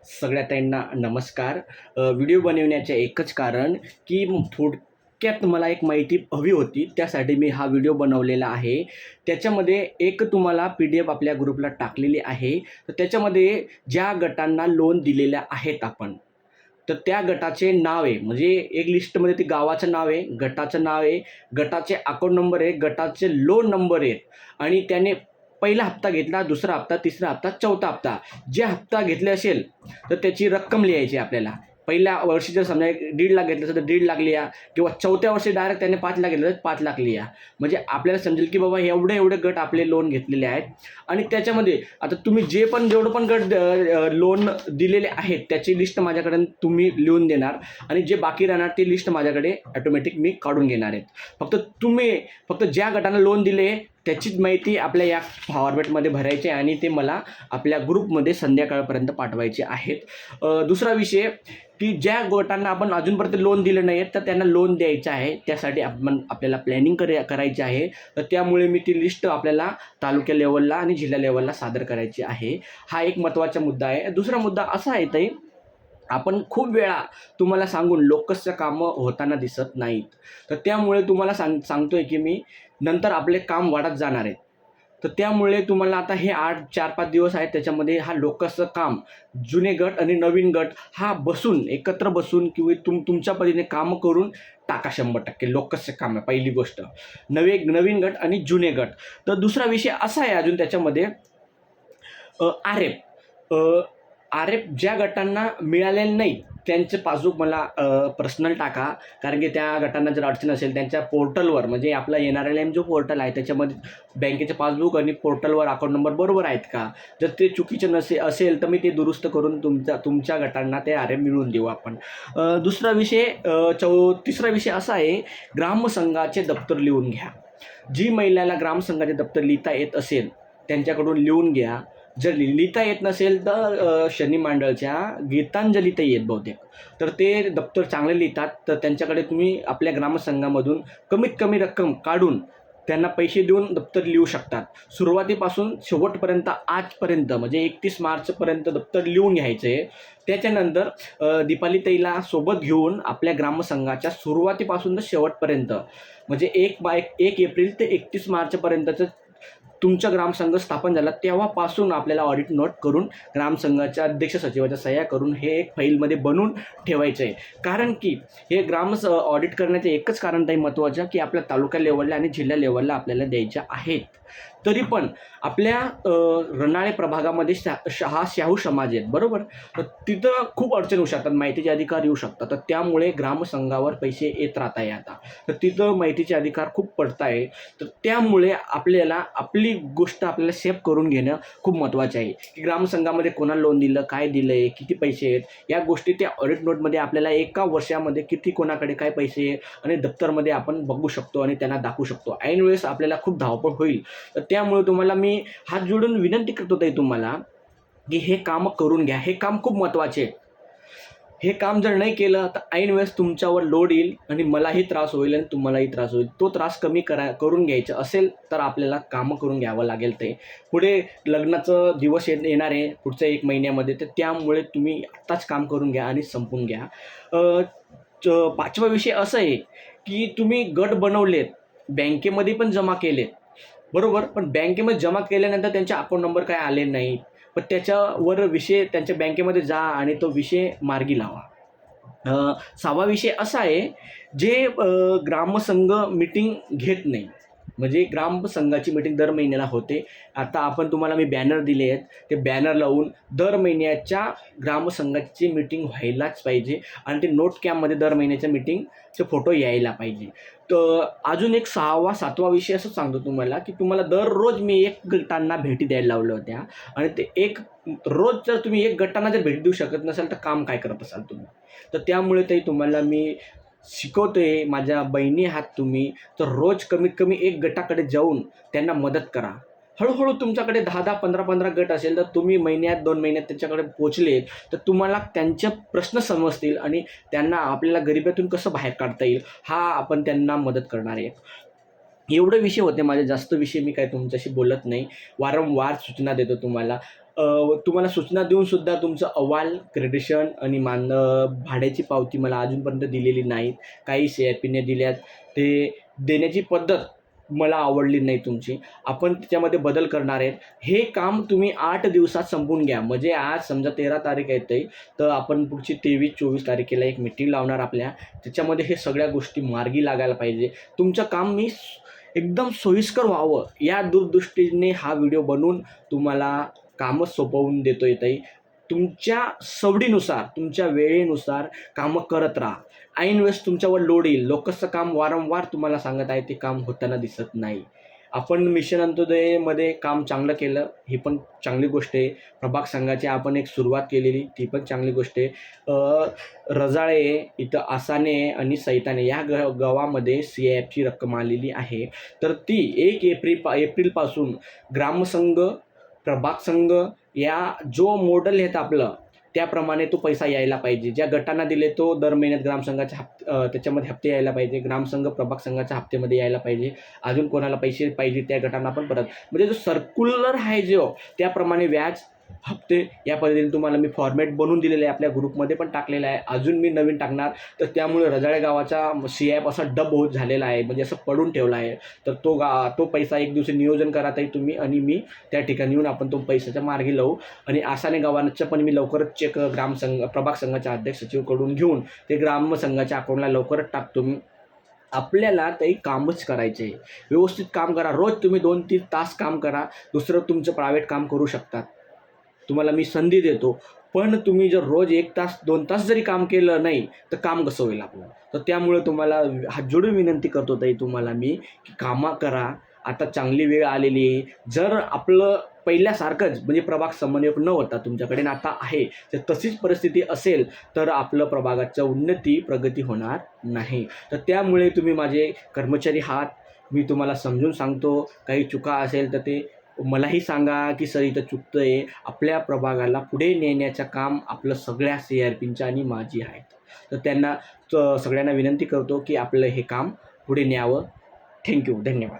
सगळ्या ताईंना नमस्कार. व्हिडिओ बनवण्याचे एकच कारण की थोडक्यात मला एक माहिती हवी होती, त्यासाठी मी हा व्हिडिओ बनवलेला आहे. त्याच्यामध्ये एक तुम्हाला PDF आपल्या ग्रुपला टाकलेली आहे. तर त्याच्यामध्ये ज्या गटांना लोन दिलेल्या आहेत आपण, तर त्या गटाचे नाव आहे, म्हणजे एक लिस्टमध्ये ते गावाचं नाव आहे, गटाचं नाव आहे, गटाचे अकाउंट नंबर आहे, गटाचे लोन नंबर आहेत आणि त्याने पहिला हप्ता घेतला, दुसरा हप्ता, तिसरा हप्ता, चौथा हप्ता. जे हप्ता घेतले असेल तर त्याची रक्कम लिहायची आपल्याला. पहिल्या वर्षी जर समजा 1.5 लाख घेतलं असेल तर 1.5 लाख लिहा, किंवा चौथ्या वर्षी डायरेक्ट त्याने 5 लाख घेतलं तर 5 लाख लिहा. म्हणजे आपल्याला समजेल की बाबा एवढे एवढे गट आपले लोन घेतलेले आहेत. आणि त्याच्यामध्ये आता तुम्ही जेवढं पण गट लोन दिलेले आहेत त्याची लिस्ट माझ्याकडे तुम्ही लिहून देणार, आणि जे बाकी राहणार ती लिस्ट माझ्याकडे ऑटोमॅटिक मी काढून घेणार आहेत. फक्त ज्या गटानं लोन दिले त्याचीच माहिती आपल्या या फॉर्मॅटमध्ये भरायची आहे आणि ते मला आपल्या ग्रुपमध्ये संध्याकाळपर्यंत पाठवायचे आहेत. दुसरा विषय की ज्या गटांना आपण अजूनपर्यंत लोन दिलं नाही आहे तर त्यांना लोन द्यायचं आहे, त्यासाठी आपल्याला प्लॅनिंग करायची आहे. तर त्यामुळे मी ती लिस्ट आपल्याला तालुक्या लेवलला आणि जिल्हा लेवलला सादर करायची आहे. हा एक महत्त्वाचा मुद्दा आहे. दुसरा मुद्दा असा आहे ताई, आपण खूप वेळा तुम्हाला सांगून लोकसचं कामं होताना दिसत नाहीत. तर त्यामुळे तुम्हाला सांगतोय की मी नंतर आपले काम वाढत जाणार आहेत. तर त्यामुळे तुम्हाला आता हे 4-5 दिवस आहेत, त्याच्यामध्ये हा लोकसचं काम, जुने गट आणि नवीन गट हा एकत्र बसून किंवा तुमच्या परीने कामं करून टाका. 100% लोकसचं काम आहे पहिली गोष्ट. नवीन गट आणि जुने गट. तर दुसरा विषय असा आहे अजून त्याच्यामध्ये, आर-एफ ज्या गटांना मिळालेलं नाही त्यांचे पासबुक मला पर्सनल टाका. कारण की त्या गटांना जर अडचण असेल त्यांच्या पोर्टलवर, म्हणजे आपला NRLM जो पोर्टल आहे त्याच्यामध्ये बँकेचे पासबुक आणि पोर्टलवर अकाउंट नंबर बरोबर आहेत का. जर ते चुकीचे असेल तर मी ते दुरुस्त करून तुमच्या गटांना ते आर-एफ मिळवून देऊ आपण. तिसरा विषय असा आहे, ग्रामसंघाचे दप्तर लिहून घ्या. जी महिलाला ग्रामसंघाचे दप्तर लिहिता येत असेल त्यांच्याकडून लिहून घ्या. जर लिहिता येत नसेल तर शनी मंडळच्या गीतांजली ताई आहेत बहुतेक, तर ते दप्तर चांगले लिहितात. तर त्यांच्याकडे तुम्ही आपल्या ग्रामसंघामधून कमीत कमी रक्कम काढून त्यांना पैसे देऊन दप्तर लिहू शकतात. सुरुवातीपासून शेवटपर्यंत आजपर्यंत म्हणजे 31 मार्चपर्यंत दप्तर लिहून घ्यायचं आहे. त्याच्यानंतर दीपाली ताईला सोबत घेऊन आपल्या ग्रामसंघाच्या सुरुवातीपासून तर शेवटपर्यंत, म्हणजे 1 एप्रिल ते 31 मार्चपर्यंतचं तुमचा ग्रामसंघ स्थापन झाला तेव्हापासून आपल्याला ऑडिट नोट करून ग्रामसंघाच्या अध्यक्ष सचिवाच्या सह्या करून हे एक फाईलमध्ये बनवून ठेवायचं आहे. कारण की हे ऑडिट करण्याचं एकच कारण ताई महत्त्वाचं, की आपल्या तालुका लेवलला आणि जिल्हा लेवलला आपल्याला द्यायच्या आहेत. तरी पण आपल्या रनाळे प्रभागामध्ये हा शाहू समाज आहेत, बरोबर. तर तिथं खूप अडचण येऊ शकतात, माहितीचे अधिकार येऊ शकतात. तर त्यामुळे ग्रामसंघावर पैसे येत राहत आहे आता. तर तिथं माहितीचे अधिकार खूप पडत आहे. तर त्यामुळे आपल्याला आपली गोष्ट आपल्याला सेव्ह करून घेणं खूप महत्त्वाचं आहे, की ग्रामसंघामध्ये कोणाला लोन दिलं, काय दिलं आहे, किती पैसे आहेत, या गोष्टी त्या ऑडिट नोटमध्ये आपल्याला एका वर्षामध्ये किती कोणाकडे काय पैसे आहे आणि दप्तरमध्ये आपण बघू शकतो आणि त्यांना दाखवू शकतो. ऐन वेळेस आपल्याला खूप धावपळ होईल. तर त्यामुळे तुम्हाला मी हात जोडून विनंती करतो ताई तुम्हाला, की हे काम करून घ्या. हे काम खूप महत्त्वाचे आहे. हे काम जर नाही केलं तर ऐन वेळेस तुमच्यावर लोड येईल आणि मलाही त्रास होईल आणि तुम्हालाही त्रास होईल. तो त्रास कमी करून घ्यायचा असेल तर आपल्याला कामं करून घ्यावं लागेल. ते पुढे लग्नाचं दिवस येणार आहे पुढच्या 1 महिन्यामध्ये, तर त्यामुळे तुम्ही आत्ताच काम करून घ्या आणि संपवून घ्या. 5वा विषय असा आहे, की तुम्ही गट बनवलेत, बँकेमध्ये पण जमा केलेत, बरोबर. पण बँकेमध्ये जमा केल्यानंतर त्यांचे अकाउंट नंबर काय आले नाहीत. पण त्याच्यावर विषय त्यांच्या बँकेमध्ये जा आणि तो विषय मार्गी लावा. 6वा विषय असा आहे, जे ग्रामसंघ मीटिंग घेत नाही, म्हणजे ग्रामसंघाची मीटिंग दर महिन्याला होते. आता आपण तुम्हाला मी बॅनर दिले आहेत, ते बॅनर लावून दर महिन्याच्या ग्रामसंघाची मीटिंग व्हायलाच पाहिजे आणि ते नोट कॅम्पमध्ये दर महिन्याच्या मीटिंगचे फोटो यायला पाहिजे. तर अजून एक 7वा विषय असं सांगतो तुम्हाला, की तुम्हाला दररोज मी 1 गटांना भेटी द्यायला लावल्या होत्या आणि ते रोज जर तुम्ही 1 गटांना जर भेट देऊ शकत नसाल तर काम काय करत असाल तुम्ही. तर त्यामुळे ते तुम्हाला मी शिकवतोय, माझ्या बहिणी आहात तुम्ही, तर रोज कमीत कमी 1 गटाकडे जाऊन त्यांना मदत करा. हळूहळू तुमच्याकडे 10-10, 15-15 गट असेल तर तुम्ही महिन्यात 2 महिन्यात त्याच्याकडे पोहोचले तर तुम्हाला त्यांचे प्रश्न समजतील आणि त्यांना आपल्याला गरिबीतून कसं बाहेर काढता येईल हा आपण त्यांना मदत करणार आहे. एवढे विषय होते माझे, जास्त विषय मी काय तुमच्याशी बोलत नाही. वारंवार सूचना देतो तुम्हाला. तुम्हाला सूचना देऊनसुद्धा तुमचं अहवाल, क्रेडिशन आणि भाड्याची पावती मला अजूनपर्यंत दिलेली नाहीत. काही CRPने दिल्यात. ते देण्याची पद्धत मला आवडली नाही तुमची. आपण त्याच्यामध्ये बदल करणार आहेत. हे काम तुम्ही 8 दिवसात संपवून घ्या. म्हणजे आज समजा 13 तारीख येते, तर आपण पुढची 23-24 तारखेला एक मीटिंग लावणार आपल्या. त्याच्यामध्ये हे सगळ्या गोष्टी मार्गी लागायला पाहिजे. तुमचं काम मी एकदम सोयीस्कर व्हावं या दूरदृष्टीने हा व्हिडिओ बनवून तुम्हाला कामं सोपवून देतो आहे ताई. तुमच्या सवडीनुसार, तुमच्या वेळेनुसार कामं करत राहा. ऐन वेळेस तुमच्यावर लोड येईल. लोकसचं काम वारंवार तुम्हाला सांगत आहे, ते काम होताना दिसत नाही. आपण मिशन अंत्योदयमध्ये काम चांगलं केलं, ही पण चांगली गोष्ट आहे. प्रभाग संघाची आपण एक सुरुवात केलेली, ती पण चांगली गोष्ट आहे. रजाळे, इथं आसाने आणि सैताने या गावामध्ये CIFची रक्कम आलेली आहे. तर ती 1 एप्रिलपासून ग्रामसंघ, प्रभाग संघ या जो मॉडेल आहेत आपलं, त्याप्रमाणे तो पैसा यायला पाहिजे. ज्या गटांना दिले तो दर महिन्यात ग्रामसंघाच्या त्याच्यामध्ये हप्ते यायला पाहिजे. ग्रामसंघ, प्रभाग संघाच्या हप्त्यामध्ये यायला पाहिजे. अजून कोणाला पैसे पाहिजे त्या गटांना पण परत, म्हणजे जो सर्क्युलर आहे जो, त्याप्रमाणे व्याज, हप्ते या पद्धतीने तुम्हाला मी फॉर्मॅट बनवून दिलेलं आहे. आपल्या ग्रुपमध्ये पण टाकलेलं आहे. अजून मी नवीन टाकणार. तर त्यामुळे रजाळे गावाचा CIF असा डब होत झालेला आहे, म्हणजे असं पडून ठेवला आहे. तर तो पैसा एक दिवशी नियोजन करा ताई तुम्ही आणि मी त्या ठिकाणी येऊन आपण तो पैशाच्या मार्गी लावू. आणि आसाने गावाचं पण मी लवकरच चेक प्रभाग संघाच्या अध्यक्ष सचिवकडून घेऊन ते ग्रामसंघाच्या अकाउंटला लवकरच टाकतो मी. आपल्याला ते कामच करायचे आहे. व्यवस्थित काम करा. रोज तुम्ही 2-3 तास काम करा. दुसरं तुमचं प्रायव्हेट काम करू शकतात. तुम्हाला मी संधी देतो. पण तुम्ही जर रोज 1 तास 2 तास जरी काम केलं नाही, तर काम कसं होईल आपलं? तर त्यामुळे तुम्हाला हात जोडून विनंती करतो ताई तुम्हाला मी, की कामं करा. आता चांगली वेळ आलेली आहे. जर आपलं पहिल्यासारखंच म्हणजे प्रभाग समन्वयक न होता तुमच्याकडे आता आहे, तर तशीच परिस्थिती असेल, तर आपलं प्रभागाचं उन्नती, प्रगती होणार नाही. तर त्यामुळे तुम्ही माझे कर्मचारी आहात. मी तुम्हाला समजून सांगतो. काही चुका असेल तर ते मलाही सांगा, की सर इथं चुकतं आहे. आपल्या प्रभागाला पुढे नेण्याचं काम आपलं सगळ्या CRPचं आणि माझी आहेत. तर त्यांना सगळ्यांना विनंती करतो, की आपलं हे काम पुढे न्यावं. थँक्यू. धन्यवाद.